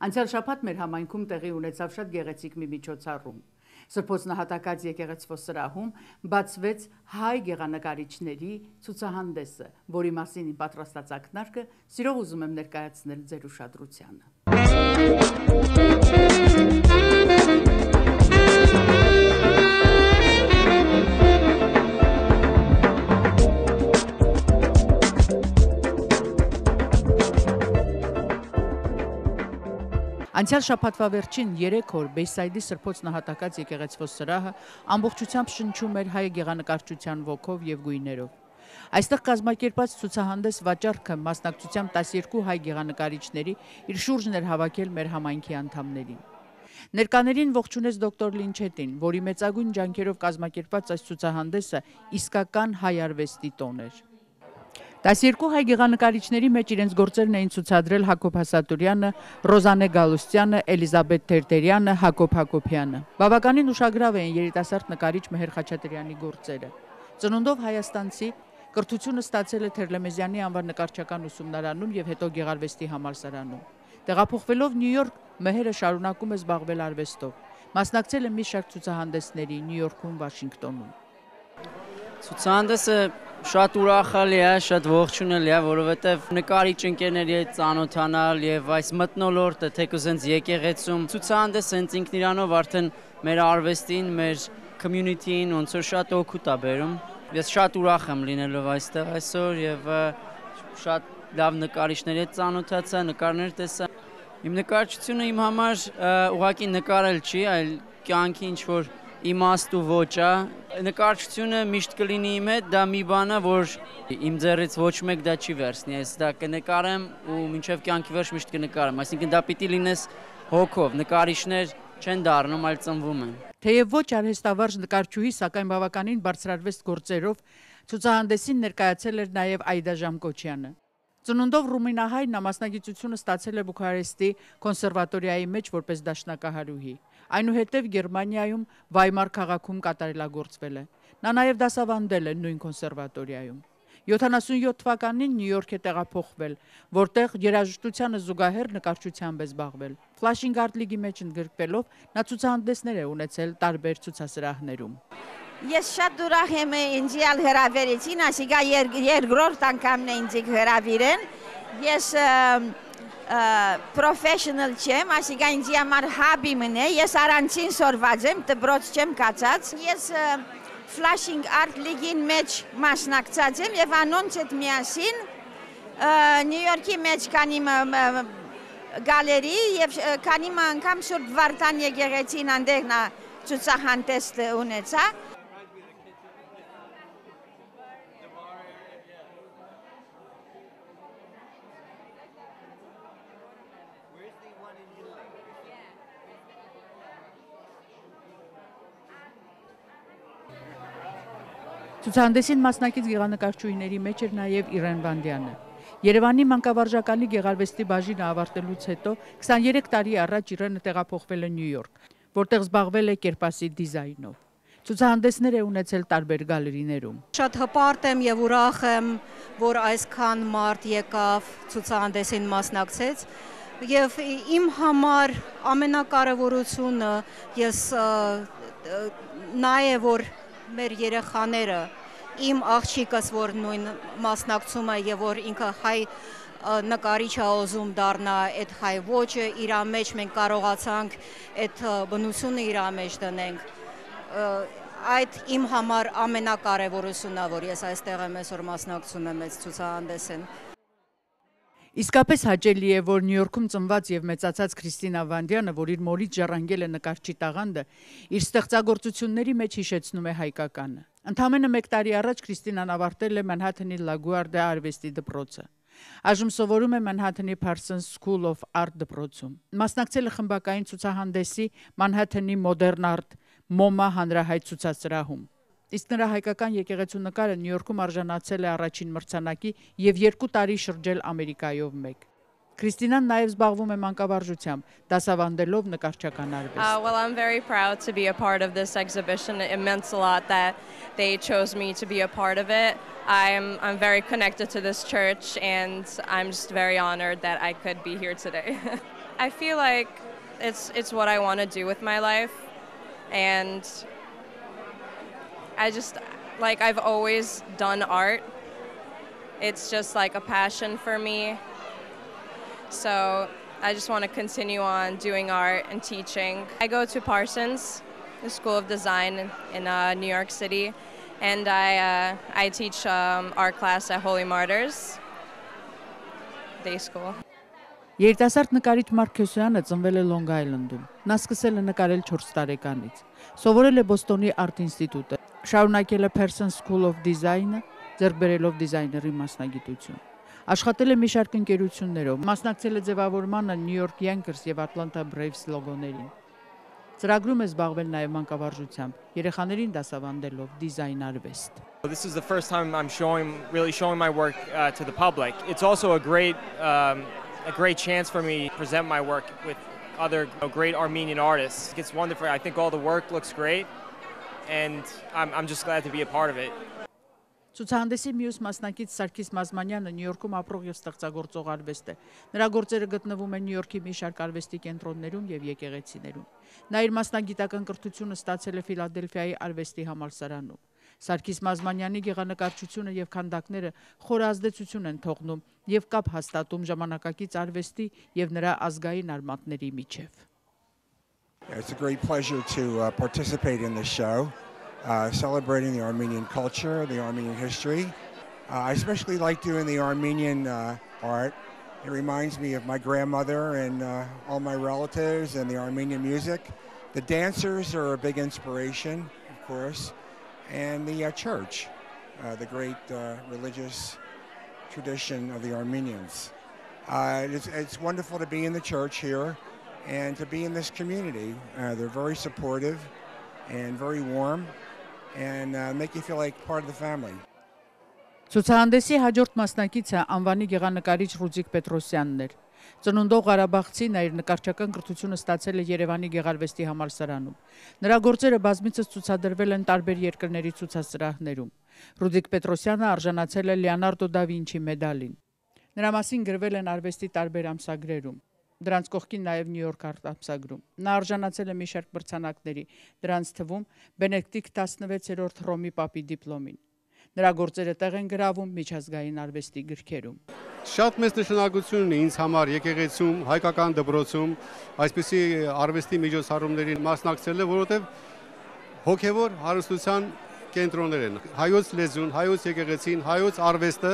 Անցյալ շաբաթ մեր համայնքում տեղի ունեցավ շատ գեղեցիկ մի միջոցառում։ Սրբոց նահատակած եկեղեցվո սրահում բացվեց հայ գեղանկարիչների ցուցահանդեսը, որի մասին իմ պատրաստած ակնարկը սիրով ուզում եմ ներկայացնել ձեր ուշադրությանը։ Անցյալ շաբաթվա վերջին 3 օր Բեյսայդի Սրբոց նահատակած եկեղեցվո սրահը ամբողջությամբ շնչում էր հայ գեղանկարչության ոգով եւ գույներով։ Այստեղ կազմակերպած ցուցահանդես վաճառքը մասնակցությամբ 12 հայ գեղանկարիչների իր շուրջն էր հավաքել մեր համայնքի անդամներին։ Ներկաներին ողջունեց դոկտոր Լինչետին, որի մեծագույն ջանքերով կազմակերպած այս ցուցահանդեսը իսկական հայ արվեստի տոն էր։ 12 հայ գեղանկարիչների մեջ իրենց գործերն էին ցուցադրել Հակոբ Հասատուրյանը, Ռոզանե Գալուստյանը, Էլիզաբեթ Թերթերյանը, Հակոբ Հակոբյանը։ Բավականին ուշագրավ էին երիտասարդ նկարիչ Մեհեր Խաչատրյանի գործերը։ Ծնունդով հայաստանցի, կրթությունը ստացել է Թերլեմեզյանի անվան նկարչական ուսումնարանում եւ հետո Գեղարվեստի համալսարանում։ Տեղափոխվելով Նյու Յորք, Մեհերը շարունակում է զբաղվել արվեստով։ Մասնակցել է մի շարք ցուցահանդեսների Նյու Յորքում, Վաշինգտոնում։ Ցուցահանդեսը շատ ուրախալի է, շատ ողջունելի է, որովհետև նկարիչ ընկերների հետ ծանոթանալ եւ այս մթնոլորտը թեկուզ հենց եկեղեցում ցուցահանդեսը հենց ինքն իրանով արդեն մեր արվեստին, մեր community-ին ոնց որ շատ օգուտ է բերում։ Ես շատ ուրախ եմ լինելով այստեղ այսօր եւ շատ լավ նկարիչների հետ ծանոթացա, նկարներ տեսա։ Իմ նկարչությունը իմ համար ուղղակի նկարել չի, այլ կյանքի ինչ որ իմաստ ու ոճ է։ Նկարչությունը միշտ կլինի իմ հետ, դա մի բան է, որ իմ ձեռից ոչ մեկ դա չի վերցնի, ես դա կնկարեմ ու մինչև կյանքի վերջ միշտ կնկարեմ, այսինքն դա պիտի լինես հոգով, նկարիչներ չեն դառնում, այլ ծնվում են։ Թեև ոչ արհեստավարժ նկարչուհի, սակայն բավականին բարձրարվեստ գործերով ցուցահանդեսին ներկայացել էր նաև Այդա Ժամկոչյանը։ Ծնունդով ռումինահայ նա մասնագիտությունը ստացել է Բուխարեստի կոնսերվատորիայի մեջ որպես դաշնակահարուհի։ Այնուհետև Գերմանիայում Վայմար քաղաքում կատարելագործվել է։ Նա նաև դասավանդել է նույն կոնսերվատորիայում։ 77 թվականին Նյու Յորք է տեղափոխվել, որտեղ երաժշտությանը զուգահեռ նկարչությամբ է զբաղվել։ Ֆլաշինգ արտ լիգի մեջ ընդգրկվելով նա ցուցահանդեսներ է ունեցել տարբեր ցուցասրահներում։ Ես շատ ուրախ եմ ինձ հրավերեցին, ասիկա երկրորդ անգամն է ինձ հրավիրեն։ Ես professional չեմ, ասիկա ինձ համար հաբիմն է, ես առանցին սորված եմ, դպրոց չեմ կացած։ Ես Flashing Art League-ին մեջ մասնակցած եմ եւ անոնց հետ միասին Նյու Յորքի մեջ կանի գալերի եւ կանի անգամ Սուրբ Վարդան եկեղեցին անդեղ նա ցուցահանդես ունեցա։ Ցուցահանդեսին մասնակից գեղանկարչուհիների մեջ էր նաև Իրեն Վանդյանը։ Երևանի մանկավարժականի գեղարվեստի բաժինը ավարտելուց հետո 23 տարի առաջ Իրենը տեղափոխվել է Նյու Յորք, որտեղ զբաղվել է կերպասի դիզայնով։ Ցուցահանդեսներ է ունեցել տարբեր գալերիներում։ Շատ հպարտ եմ եւ ուրախ եմ, որ այսքան մարդ եկավ ցուցահանդեսին մասնակցեց եւ իմ համար ամենակարևորությունը ես նաեւ որ մեր երեխաները իմ աղջիկս որ նույն մասնակցում է եւ որ ինքը հայ նկարիչ է ուզում դառնա այդ հայ ոճը իր մեջ մենք կարողացանք այդ բնությունը իր մեջ դնենք այդ իմ համար ամենակարևորությունն է որ ես այստեղ եմ այսօր մասնակցում եմ այս ցուցահանդեսին։ Իսկապես հաճելի է, որ Նյու Յորքում ծնված եւ մեծացած Քրիստինա Վանդյանը, որ իր մորից ժառանգել է նկարչի տաղանդը, իր ստեղծագործությունների մեջ հիշեցնում է հայկականը։ Ընդամենը 1 տարի առաջ Քրիստինան ավարտել է Մանհաթենի Լագուարդե արվեստի դպրոցը։ Այժմ սովորում է Մանհաթենի Parsons School of Art դպրոցում։ Մասնակցել է խմբակային ցուցահանդեսի Մանհաթենի Modern Art MoMA հանրահայտ ցուցասրահում։ Իսկ նրա հայկական եկեղեցու նկարը Նյու Յորքում արժանացել է առաջին մրցանակի եւ 2 տարի շրջել Ամերիկայով մեկ։ Քրիստինան նաև զբաղվում է մանկավարժությամբ, դասավանդելով նկարչական արվեստ։ Well, I'm very proud to be a part of this exhibition. It meant a lot that they chose me to be a part of it. I'm very connected to this church and I'm just very honored that I could be here today. I feel like it's what I want to do with my life, and I've always done art. It's just like a passion for me. So I just want to continue on doing art and teaching. I go to Parsons, the School of Design in New York City, and I teach art class at Holy Martyrs Day School. Երիտասարդ նկարիչ Մարկ Քյոսյանը ծնվել է Long Island-ում։ Նա սկսել է նկարել 4 տարեկանից։ Սովորել է Բոստոնի արտ ինստիտուտը։ Շարունակել է Parsons School of Design-ը, ձեռք բերելով դիզայների մասնագիտություն։ Աշխատել է մի շարք ընկերություններով, մասնակցել է ձևավորմանը New York Yankees եւ Atlanta Braves լոգոներին։ Ծրագրում է զբաղվել նաև մանկավարժությամբ, երեխաներին դասավանդելով դիզայն արվեստ։ This is the first time I'm really showing my work to the public. It's also a great chance for me to present my work with other great Armenian artists. It's wonderful. I think all the work looks great, and I'm just glad to be a part of it. Ցուցահանդեսի մյուս մասնակից Սարգիս Մազմանյանը Նյու Յորքում ապրող եւ ստեղծագործող արվեստ է։ Նրա գործերը գտնվում են Նյու Յորքի մի շարք արվեստի կենտրոններում եւ եկեղեցիներում։ Նա իր մասնագիտական կրթությունը ստացել է Ֆիլադելֆիայի արվեստի համալսարանում։ Սարգիս Մազմանյանի գեղանկարչությունը եւ քանդակները խոր ազդեցություն են թողնում եւ կապ հաստատում ժամանակակից արվեստի եւ նրա ազգային արմատների միջև։ It's a great pleasure to participate in this show. Celebrating the Armenian culture, the Armenian history. I especially like doing the Armenian art. It reminds me of my grandmother and all my relatives and the Armenian music. The dancers are a big inspiration, of course, and the church, the great religious tradition of the Armenians. It's wonderful to be in the church here and to be in this community. They're very supportive and very warm. And make you feel like part of the family. Ցուցահանդեսի հաջորդ մասնակիցը անվանի գեղանկարիչ Ռուդիկ Պետրոսյանն էր։ Ծնունդող Ղարաբաղցի նա իր նկարչական կրթությունը ստացել է Երևանի գեղարվեստի համալսարանում։ Նրա գործերը բազմիցս ցուցադրվել են տարբեր երկրների ցուցասրահներում։ Ռուդիկ Պետրոսյանը արժանացել է Լեոնարդո դա Վինչի մեդալին։ Նրա մասին գրվել են արվեստի տարբեր ամսագրերում։ Դրանց կողքին նաև Նյու Յորք արտ ամսագրում։ Նա արժանացել է մի շարք մրցանակների, դրանց թվում Բենեդիկտ 16-րդ Հռոմի Պապի դիպլոմին։ Նրա գործերը տեղ են գրավում միջազգային արվեստի գրքերում։ Շատ մեծ նշանակություն ունի ինձ համար եկեղեցում, հայկական դպրոցում, այսպիսի արվեստի միջոցառումներին մասնակցելը, որովհետև հոգևոր հարստության կենտրոններ են։ Հայոց լեզուն, հայոց եկեղեցին, հայոց արվեստը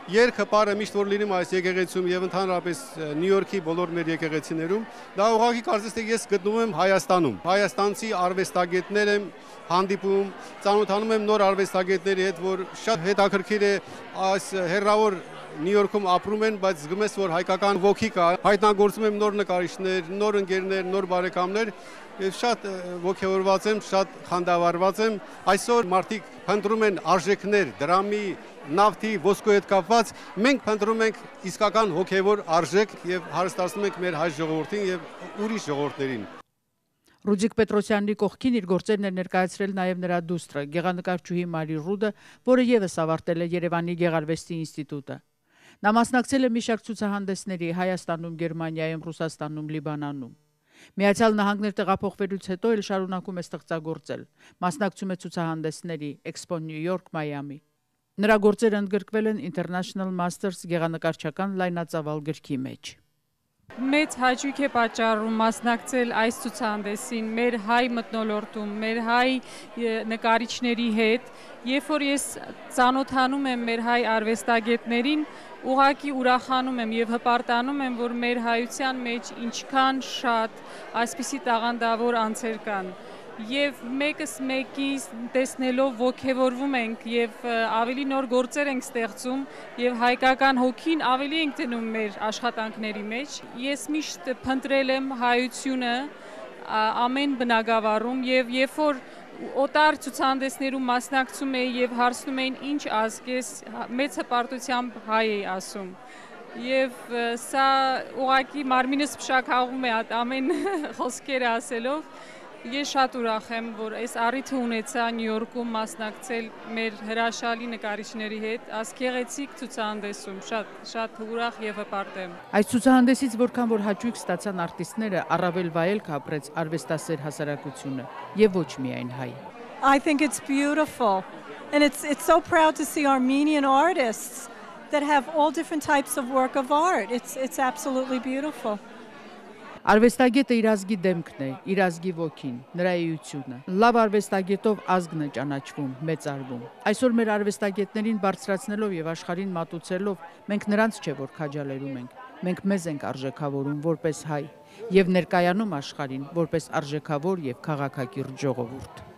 Երկը պարը միշտ որ լինում այս եկեղեցում եւ ընդհանրապես Նյու Յորքի բոլոր մեր եկեղեցիներում, դա ուղղակի կարծես թե ես գտնվում եմ Հայաստանում։ Հայաստանցի արվեստագետներ եմ հանդիպում, ծանոթանում եմ նոր արվեստագետների հետ, որ շատ հետաքրքիր է այս հերրավոր Նյու Յորքում ապրում են, բայց զգում ես, որ հայկական ոգի կա, հայտնագործում եմ նոր նկարիչներ, նոր ընկերներ, նոր բարեկամներ, եւ շատ ոգևորված եմ, շատ խանդավառված եմ։ Այսօր մարդիկ փնտրում են արժեքներ, դրամի, նավթի, ոսկու հետ կապված, մենք փնտրում ենք իսկական հոգևոր արժեք եւ հարստացնում ենք մեր հայ ժողովրդին եւ ուրիշ ժողովուրդներին։ Ռուդիկ Պետրոսյանի կողքին իր գործերն է ներկայացրել նաև նրա դուստրը, գեղանկարչուհի Մարի Ռուդը, որը եւս ավարտել է Երևանի Գեղարվեստի ինստիտուտը։ Նա մասնակցել է մի շարք ցուցահանդեսների Հայաստանում, Գերմանիայում, Ռուսաստանում, Լիբանանում։ Միացյալ Նահանգներ տեղափոխվելուց հետո էլ շարունակում է ստեղծագործել։ Մասնակցում է ցուցահանդեսների Expo New York, Miami։ Նրա գործերը ընդգրկվել են International Masters գեղանկարչական լայնածավալ գրքի մեջ։ Մեծ հաճույք է պատճառում մասնակցել այս ցուցահանդեսին մեր հայ մթնոլորտում, մեր հայ նկարիչների հետ, երբ որ ես ծանոթանում եմ մեր հայ արվեստագետներին, ուղղակի ուրախանում եմ եւ հպարտանում եմ, որ մեր հայության մեջ ինչքան շատ այսպիսի տաղանդավոր անձեր կան։ Եվ մեկս մեկի տեսնելով ոգևորվում ենք եւ ավելի նոր գործեր ենք ստեղծում եւ հայկական հոգին ավելի ենք դնում մեր աշխատանքների մեջ։ Ես միշտ փնտրել եմ հայությունը ամեն բնակավարում եւ երբ որ օտար ցուցահանդեսներում մասնակցում էի եւ հարցնում էին ինչ ազգ ես, մեծ հպարտությամբ հայ էի ասում։ Եվ սա ուղղակի մարմինս փշաքաղում է ամեն խոսքերը ասելով։ Ես շատ ուրախ եմ, որ այս առիթը ունեցա Նյու Յորքում մասնակցել մեր հրաշալի նկարիչների հետ, ասկեղեցիկ ցուցահանդեսում, շատ ուրախ եւ հպարտ եմ։ Այս ցուցահանդեսից որքան որ հաճույք ստացան արտիստները, առավել վայելք ապրեց արվեստասեր հասարակությունը եւ ոչ միայն հայ։ I think it's beautiful and it's so proud to see Armenian artists that have all different types of work of art. It's absolutely beautiful. Արվեստագետը իր ազգի դեմքն է, իր ազգի ոգին, նրա էությունը։ Լավ արվեստագետով ազգն է ճանաչվում, մեծարվում։ Այսօր մեր արվեստագետներին բարձրացնելով եւ աշխարհին մատուցելով, մենք նրանց չէ որ քաջալերում ենք։ Մենք մեզ ենք արժեքավորում որպես հայ եւ ներկայանում աշխարհին որպես արժեքավոր եւ քաղաքակիրթ ժողովուրդ։